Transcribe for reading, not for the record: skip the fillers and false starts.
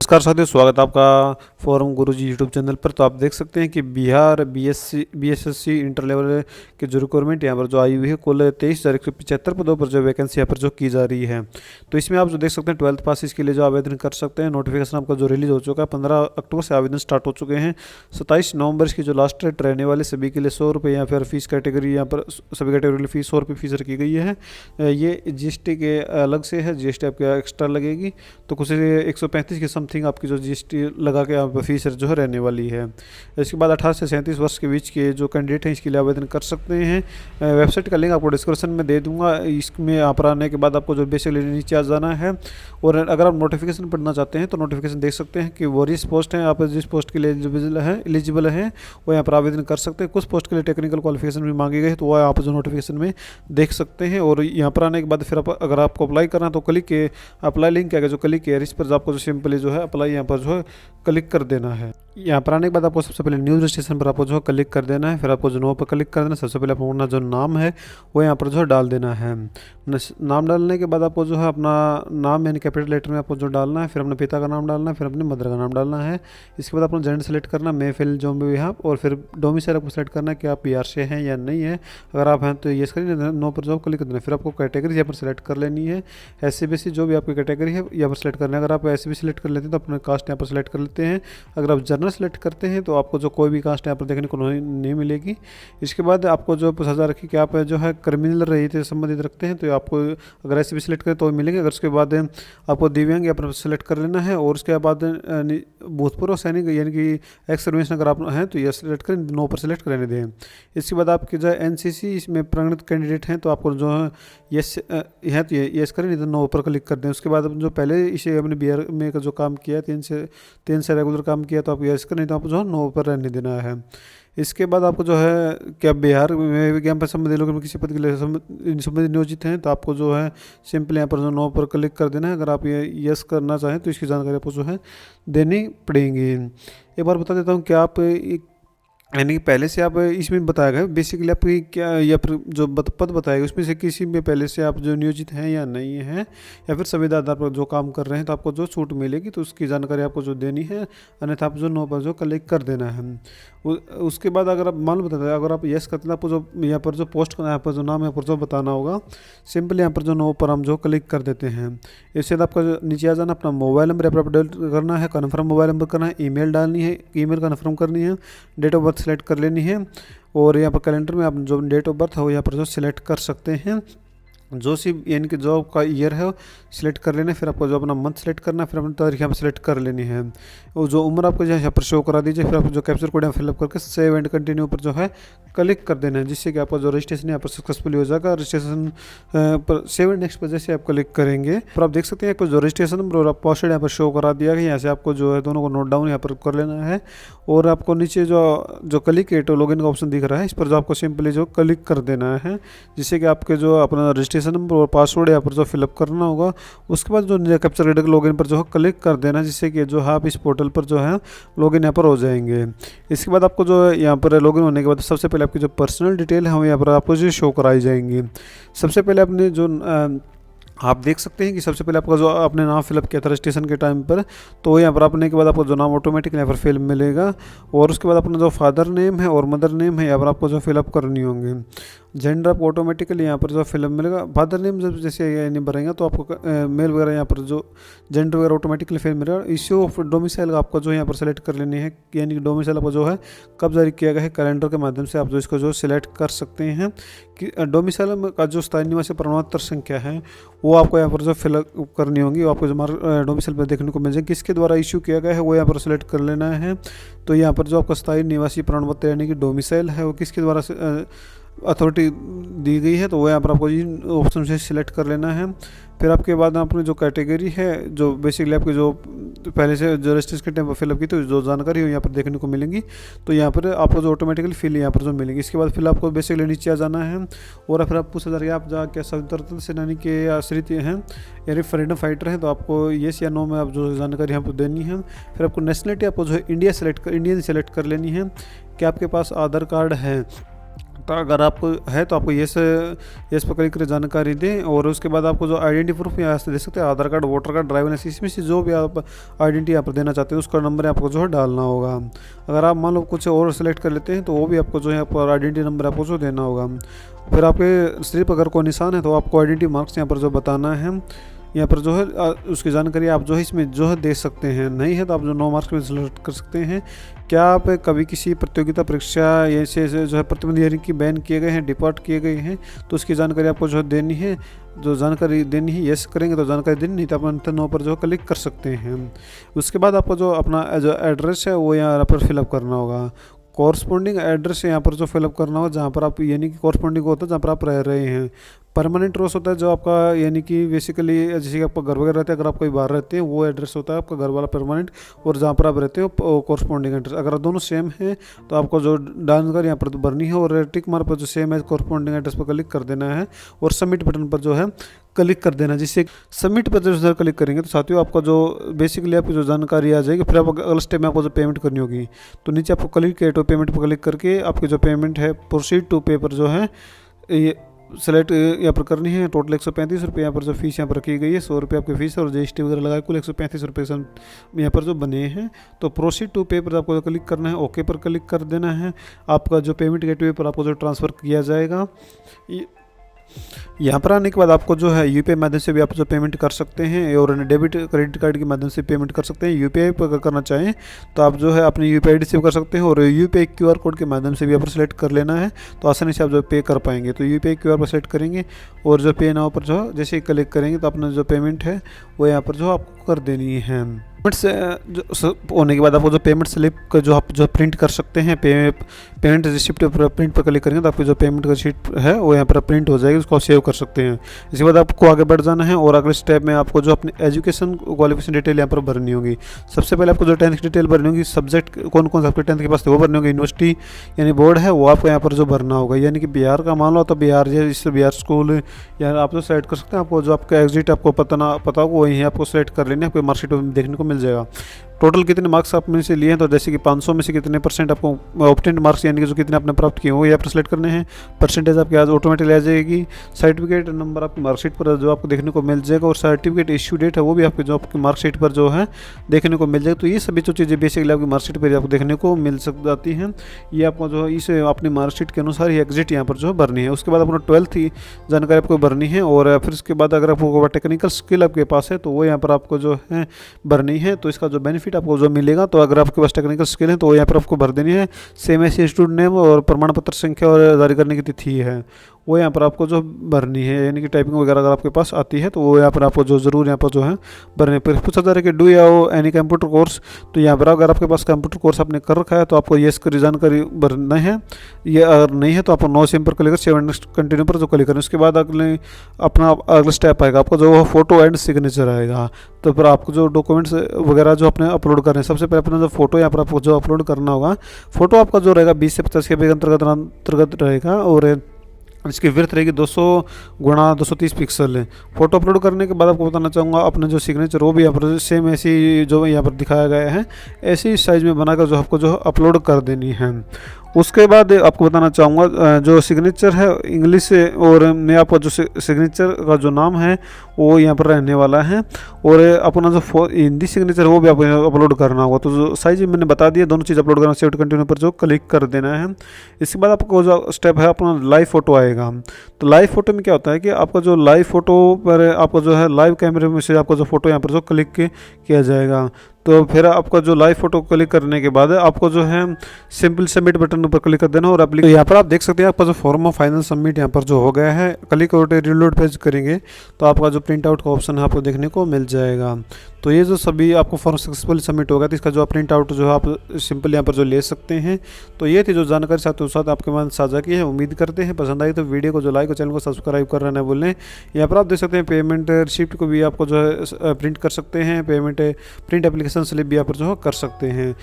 नमस्कार साथियों, स्वागत है आपका फोरम गुरुजी यूट्यूब चैनल पर। तो आप देख सकते हैं कि बिहार बीएसएससी इंटर लेवल की जो रिक्वायरमेंट यहाँ पर जो आई हुई है, कुल 23,175 पदों पर जो वैकेंसी यहाँ पर जो की जा रही है। तो इसमें आप जो देख सकते हैं 12th पास इसके लिए जो आवेदन कर सकते हैं। नोटिफिकेशन आपका जो रिलीज हो चुका है, 15 अक्टूबर से आवेदन स्टार्ट हो चुके हैं। 27 नवंबर इसकी जो लास्ट डेट रहने वाले सभी के लिए 100 रुपये या फिर फीस कैटेगरी, यहाँ पर सभी कैटेगरी के लिए फीस 100 रुपये फीस रखी गई है। ये जीएसटी के अलग से है, जीएसटी आपकी एक्स्ट्रा लगेगी। तो कुछ 135 के समथिंग आपकी जो जीएसटी लगा के यहाँ पर फीस जो है रहने वाली है। इसके बाद 18 से 37 वर्ष के बीच के जो कैंडिडेट हैं इसके लिए आवेदन कर सकते हैं। वेबसाइट का लिंक आपको डिस्क्रिप्शन में दे दूंगा। इसमें यहाँ पर आने के बाद आपको जो बेसिकली नीचे आ जाना है, और अगर आप नोटिफिकेशन पढ़ना चाहते हैं तो नोटिफिकेशन देख सकते हैं कि वरीस पोस्ट हैं। आप जिस पोस्ट के लिए एलिजिबल हैं वो यहाँ पर आवेदन कर सकते हैं। कुछ पोस्ट के लिए टेक्निकल क्वालिफिकेशन भी मांगी गई है, तो वह आप जो नोटिफिकेशन में देख सकते हैं। और यहाँ पर आने के बाद फिर अगर आपको अप्लाई करना है तो क्लिक के अप्लाई लिंक आएगा, जो क्लिक है इस पर आपको जो सिंपली जो है अप्लाई यहाँ पर जो है क्लिक कर देना है। यहाँ पर आने के बाद आपको सबसे पहले न्यूज़ रजिस्ट्रेशन पर आपको जो है क्लिक कर देना है। फिर आपको जो नो पर क्लिक कर देना है। सबसे पहले आपको अपना जो नाम है वो यहाँ पर जो है डाल देना है। नाम डालने के बाद आपको जो है अपना नाम यानी कैपिटल लेटर में आपको जो डालना है, फिर अपने पिता का नाम डालना है, फिर अपने मदर का नाम डालना है। इसके बाद अपना जेंडर सेलेक्ट करना, मेल जो भी है, और फिर डोमिसाइल आपको सेलेक्ट करना है कि आप पीआर से हैं या नहीं है। अगर आप हैं तो येस करिए, नो पर जो क्लिक कर देना है। फिर आपको कैटेगरी यहाँ पर सेलेक्ट कर लेनी है। SC/BC जो भी आपकी कैटेगरी है यहाँ पर सेलेक्ट करना है। अगर आप SC/BC सेलेक्ट कर लेते हैं तो अपने कास्ट यहाँ पर सेलेक्ट कर लेते हैं। अगर आप जनरल सेलेक्ट करते हैं तो आपको जो कोई भी कास्ट यहाँ पर देखने को नहीं मिलेगी। इसके बाद आपको जो सजा रखी कि आप जो है क्रिमिनल रही थे संबंधित रखते हैं तो आपको अगर SC/BC सेलेक्ट करें तो मिलेंगे। अगर उसके बाद आपको दिव्यांग यहाँ पर सेलेक्ट कर लेना है। और उसके बाद भूतपूर्व सैनिक यानी कि एक्स सर्विस अगर आप हैं तो ये सेलेक्ट करें, नो पर सेलेक्ट करने दें। इसके बाद आपके जो NCC इसमें प्रेरित कैंडिडेट हैं तो आपको जो है यस है तो यस करें, नहीं तो नो पर क्लिक कर दें। उसके बाद जो पहले इसे अपने बिहार में का जो काम किया 3 से रेगुलर काम किया तो आप यस करें, नहीं तो आप जो है नो पर रहने देना है। इसके बाद आपको जो है क्या बिहार में विज्ञान पर संबंधित लोग किसी पद के लिए संबंधित नियोजित हैं तो आपको जो है सिंपल यहाँ पर जो नो पर क्लिक कर देना है। अगर आप ये यस करना चाहें तो इसकी जानकारी आपको जो है देनी पड़ेगी। एक बार बता देता हूँ कि आप यानी कि पहले से आप इसमें बताया गया बेसिकली आपकी क्या या फिर जो पद बताया गया उसमें से किसी में पहले से आप जो नियोजित हैं या नहीं हैं, या फिर संविदा आधार पर जो काम कर रहे हैं तो आपको जो छूट मिलेगी तो उसकी जानकारी आपको जो देनी है। अन्यथा आप जो नो पर जो क्लिक कर देना है। उसके बाद अगर आप मान लो बताते हैं, अगर आप यस करते हैं आपको जो यहाँ पर जो पोस्ट यहाँ पर जो नाम यहाँ पर जो बताना होगा, सिंपल यहाँ पर जो नो पर हम जो क्लिक कर देते हैं। इसके बाद आपका नीचे आ जाना, अपना मोबाइल नंबर यहाँ पर अपडेट करना है, कन्फर्म मोबाइल नंबर करना है, ईमेल डालनी है, ईमेल कन्फर्म करनी है, डेट ऑफ बर्थ सेलेक्ट कर लेनी है। और यहाँ पर कैलेंडर में आप जो डेट ऑफ बर्थ है वो यहाँ पर जो सिलेक्ट कर सकते हैं। जो सी यानी कि जो आपका ईयर है सिलेक्ट कर लेना है। फिर आपको जो अपना मंथ सेलेक्ट करना है, फिर अपनी तारीख यहाँ पर सेलेक्ट कर लेनी है। और जो उम्र आपको यहाँ पर शो करा दीजिए। फिर आप जो कैप्चर कोड यहाँ फिलअप करके सेव एंड कंटिन्यू पर जो है क्लिक कर देना है, जिससे कि आपका जो रजिस्ट्रेशन यहाँ पर सक्सेसफुली हो जाएगा। रजिस्ट्रेशन पर सेव एंड नेक्स्ट पर जैसे आप क्लिक करेंगे फिर आप देख सकते हैं आपको जो रजिस्ट्रेशन नंबर और पासवर्ड यहाँ पर शो करा दिया गया। यहाँ से आपको जो है दोनों को नोट डाउन यहाँ पर कर लेना है। और आपको नीचे जो क्लिक है तो लॉगिन का ऑप्शन दिख रहा है, इस पर जो आपको सिंपली जो क्लिक कर देना है, जिससे कि आपके जो अपना रजिस्ट्रेशन नंबर और पासवर्ड यहाँ पर जो फिलअप करना होगा। उसके बाद जो कैप्चर कोड लॉगिन पर जो है क्लिक कर देना, जिससे कि जो है आप इस पोर्टल पर जो है लॉगिन यहाँ पर हो जाएंगे। इसके बाद आपको जो है यहाँ पर लॉगिन होने के बाद सबसे पहले आपकी जो पर्सनल डिटेल है वो यहाँ पर आपको जो शो कराई जाएंगी। सबसे पहले अपने जो आप देख सकते हैं कि सबसे पहले आपका जो आपने नाम फिलअप किया था रजिस्ट्रेशन के टाइम पर, तो यहाँ पर आपने के बाद आपको जो नाम ऑटोमेटिकली यहाँ पर फिल मिलेगा। और उसके बाद अपना जो फादर नेम है और मदर नेम है यहाँ पर आपको जो फिलअप करनी होंगी। जेंडर आपको ऑटोमेटिकली यहाँ पर जो फिलअप मिलेगा। फादर नेम जब जैसे ये नहीं भरेंगे तो आपको मेल वगैरह यहाँ पर जो जेंडर वगैरह ऑटोमेटिकली फिल मिलेगा। इश्यू ऑफ डोमिसाइल आपको जो यहाँ पर सेलेक्ट कर लेनी है, यानी कि डोमिसाइल आपको जो है कब जारी किया गया है, कैलेंडर के माध्यम से आप जो इसको जो सिलेक्ट कर सकते हैं कि डोमिसाइल का जो स्थायी निवासी प्रमाण पत्र संख्या है वो आपको यहाँ पर जो फिलअप करनी होगी। आपको जो डोमिसाइल पर देखने को मिल जाएगी, किसके द्वारा इशू किया गया है वो यहाँ पर सेलेक्ट कर लेना है। तो यहाँ पर जो आपका स्थायी निवासी प्रमाण पत्र यानी कि डोमिसाइल है वो किसके द्वारा अथॉरिटी दी गई है, तो वो यहाँ पर आपको इन ऑप्शन से सिलेक्ट कर लेना है। फिर आपके बाद आपने जो कैटेगरी है जो बेसिकली आपके जो पहले से जो रजिस्ट्रेशन के टाइम पर फिलअप की तो जो जानकारी हो यहाँ पर देखने को मिलेंगी, तो यहाँ पर आपको जो ऑटोमेटिकली फिल यहाँ पर जो मिलेगी। इसके बाद फिर आपको बेसिकली नीचे आ जाना है। और फिर आप पूछा जा रही है आप जहाँ क्या स्वतंत्रता सेनानी के आश्रित हैं यानी फ्रीडम फाइटर हैं, तो आपको येस या नो में आप जो जानकारी यहाँ पर देनी है। फिर आपको नेशनलिटी आपको जो है इंडियन सेलेक्ट कर लेनी है कि आपके पास आधार कार्ड है। तो अगर आपको है तो आपको येस पर क्लिक कर जानकारी दें, और उसके बाद आपको जो आइडेंटिटी प्रूफ यहाँ से दे सकते हैं, Aadhaar card, voter card, driving licence, इसमें से जो भी आप आइडेंटिटी यहाँ पर देना चाहते हैं उसका नंबर आपको जो है डालना होगा। अगर आप मान लो कुछ और सेलेक्ट कर लेते हैं तो वो भी आपको जो है आपको आइडेंटिटी नंबर आपको जो देना होगा। फिर आपके सिर्फ अगर कोई निशान है तो आपको आइडेंटिटी मार्क्स यहाँ पर जो बताना है, यहाँ पर जो है उसकी जानकारी आप जो है इसमें जो है दे सकते हैं। नहीं है तो आप जो 9 मार्क्स में सेलेक्ट कर सकते हैं। क्या आप कभी किसी प्रतियोगिता परीक्षा ऐसे जो है प्रतिबंध यानी कि बैन किए गए हैं, डिपार्ट किए गए हैं, तो उसकी जानकारी आपको जो है देनी है। जो जानकारी देनी है यस करेंगे तो जानकारी देनी, नहीं तो आप अंत 9 पर जो क्लिक कर सकते हैं। उसके बाद आपको जो अपना जो एड्रेस है वो यहाँ पर फिलअप करना होगा। कॉरस्पॉन्डिंग एड्रेस यहाँ पर जो फिलअप करना होगा जहाँ पर आप यानी कि कॉरस्पॉन्डिंग होता है जहाँ पर आप रह रहे हैं। परमानेंट एड्रेस होता है जो आपका यानी कि बेसिकली जैसे कि आपका घर वगैरह रहता है, अगर आप कहीं बाहर रहते हैं वो एड्रेस होता है आपका घर वाला परमानेंट, और जहाँ पर आप रहते हो कॉरस्पॉन्डिंग एड्रेस। अगर दोनों सेम है तो आपको जो जानकारी यहाँ पर भरनी है और टिक मार्क पर जो सेम है कॉरस्पॉन्डिंग एड्रेस पर क्लिक कर देना है और सबमिट बटन पर जो है क्लिक कर देना। जिससे सबमिट पर जो क्लिक करेंगे तो साथियों आपका जो बेसिकली आपकी जो जानकारी आ जाएगी। फिर आप अगले स्टेप में आपको जो पेमेंट करनी होगी तो नीचे आपको क्लिक किया तो पेमेंट पर क्लिक करके आपकी जो पेमेंट है प्रोसीड टू पे पर जो है ये सेलेक्ट यहाँ पर करनी है। टोटल 135 रुपये यहाँ पर जो फीस यहाँ पर रखी गई है, 100 रुपये आपकी फीस और जीएसटी वगैरह लगा कुल 135 रुपये यहाँ पर जो बने हैं। तो प्रोसीड टू पे पर आपको क्लिक करना है, ओके पर क्लिक कर देना है। आपका जो पेमेंट गेटवे पर आपको जो ट्रांसफ़र किया जाएगा। यहाँ पर आने के बाद आपको जो है यूपीआई माध्यम से भी आप जो पेमेंट कर सकते हैं और डेबिट क्रेडिट कार्ड के माध्यम से पेमेंट कर सकते हैं। यूपीआई पर करना चाहें तो आप जो है अपनी यूपीआई आईडी से कर सकते हैं और यूपीआई क्यूआर कोड के माध्यम से भी आप सेलेक्ट कर लेना है तो आसानी से आप जो पे कर पाएंगे। तो यूपीआई क्यूआर पर सेलेक्ट करेंगे और जो पे नाउ पर जो जैसे ही क्लिक करेंगे तो अपना जो पेमेंट है वो यहाँ पर जो आपको कर देनी है। पेमेंट से जो होने के बाद आपको जो पेमेंट स्लिप का जो आप जो प्रिंट कर सकते हैं, पेमेंट रिसिप्ट पर प्रिंट पर क्लिक करेंगे तो आपकी जो पेमेंट का शीट है वो यहाँ पर प्रिंट हो जाएगी, उसको सेव कर सकते हैं। इसके बाद आपको आगे बढ़ जाना है और अगले स्टेप में आपको जो अपनी एजुकेशन क्वालिफिकेशन डिटेल यहाँ पर भरनी होगी। सबसे पहले आपको जो 10th की डिटेल भरनी होगी, सब्जेक्ट कौन कौन सा आपके 10th के पास थे वो भरनी होगी, यूनिवर्सिटी यानी बोर्ड है वो आपको यहाँ पर जो भरना होगा। यानी कि बिहार का मान लो तो बिहार जैसे बिहार स्कूल या आप जो सेलेक्ट कर सकते हैं। आपको जो आपका एग्जिट आपको पता होगा वही आपको सेलेक्ट कर लेना है, आपको मार्कशीट देखने को मिल जाएगा। टोटल कितने मार्क्स आप में से लिए हैं तो जैसे कि 500 में से कितने % आपको ऑब्टेन्ड मार्क्स यानी कि जो कितने आपने प्राप्त किए वो यहाँ पर सेलेक्ट करने हैं। परसेंटेज आपकी आज ऑटोमेटिकली आ जाएगी। सर्टिफिकेट नंबर आपकी मार्कशीट पर जो आपको देखने को मिल जाएगा और सर्टिफिकेट इश्यू डेट है वो भी आपकी जो आपकी मार्कशीट पर जो है देखने को मिल जाएगी। तो ये सभी जो चीज़ें बेसिकली आपकी मार्कशीट पर आपको देखने को मिल जाती हैं। ये आपको जो इस अपनी मार्कशीट के अनुसार ही एग्जिट यहाँ पर जो भरनी है। उसके बाद अपना 12th की जानकारी आपको भरनी है और फिर उसके बाद अगर आपको टेक्निकल स्किल आपके पास है तो वो यहाँ पर आपको जो है भरनी है। तो इसका जो बेनिफिट आपको जो मिलेगा, तो अगर आपके पास टेक्निकल स्किल है तो यहाँ पर आपको भर देनी है। सेम ऐसी स्टूडेंट नेम और प्रमाण पत्र संख्या और जारी करने की तिथि है वो यहाँ पर आपको जो भरनी है। यानी कि टाइपिंग वगैरह अगर आपके पास आती है तो वो यहाँ पर आपको जो ज़रूर यहाँ पर जो है भरने पर पूछा जा रहा है कि डू या एनी कंप्यूटर कोर्स। तो यहाँ पर अगर आपके पास कंप्यूटर कोर्स आपने कर रखा है तो आपको येस की जानकारी भरना है। ये अगर नहीं है तो आपको नो सिम पर क्लिक कर सेव नेक्स्ट कंटिन्यू पर जो क्लिक करें। उसके बाद अगले अपना अगला स्टेप आएगा, आपको जो फोटो एंड सिग्नेचर आएगा। तो फिर आपको जो डॉक्यूमेंट्स वगैरह जो अपने अपलोड करने हैं, सबसे पहले अपना जो फोटो यहाँ पर आपको जो अपलोड करना होगा, फोटो आपका जो रहेगा 20 से 50 के अंतर्गत रहेगा और इसकी विड्थ रहेगी 200 गुणा 230 पिक्सल है। फोटो अपलोड करने के बाद आपको बताना चाहूँगा अपना जो सिग्नेचर वो भी यहाँ पर सेम ऐसी जो यहाँ पर दिखाया गया है ऐसी साइज़ में बनाकर जो आपको जो अपलोड कर देनी है। उसके बाद आपको बताना चाहूँगा जो सिग्नेचर है इंग्लिश से और मैं आपका जो सिग्नेचर का जो नाम है वो यहाँ पर रहने वाला है और अपना जो हिंदी सिग्नेचर वो भी आपको अपलोड करना होगा। तो जो साइज मैंने बता दिया, दोनों चीज़ अपलोड करना, सेव टू कंटिन्यू पर जो क्लिक कर देना है। इसके बाद आपको जो स्टेप है अपना लाइव फोटो आएगा। तो लाइव फोटो में क्या होता है कि आपका जो लाइव फोटो पर आपको जो है लाइव कैमरे में से आपको जो फोटो यहाँ पर जो क्लिक किया जाएगा। तो फिर आपका जो लाइव फोटो क्लिक करने के बाद आपको जो है सिंपल सबमिट बटन पर क्लिक कर देना और तो यहाँ पर आप देख सकते हैं आपका जो फॉर्म ऑफ फाइनल सबमिट यहाँ पर जो हो गया है। क्लिक और रिलोड पेज करेंगे तो आपका जो प्रिंट आउट का ऑप्शन है आपको देखने को मिल जाएगा। तो ये जो सभी आपको फॉर्म सक्सेसफुल सबमिट होगा तो इसका जो प्रिंट आउट जो है आप सिंपल यहाँ पर जो ले सकते हैं। तो ये थी जो जानकारी साथों साथ आपके मन साझा की है। उम्मीद करते हैं पसंद आई तो वीडियो को जो लाइक और चैनल को सब्सक्राइब करना ना भूलें। यहाँ पर आप देख सकते हैं पेमेंट रिसिप्ट को भी आपको जो है प्रिंट कर सकते हैं, पेमेंट प्रिंट एप्लीकेशन स्लिप भी यहाँ पर जो है कर सकते हैं।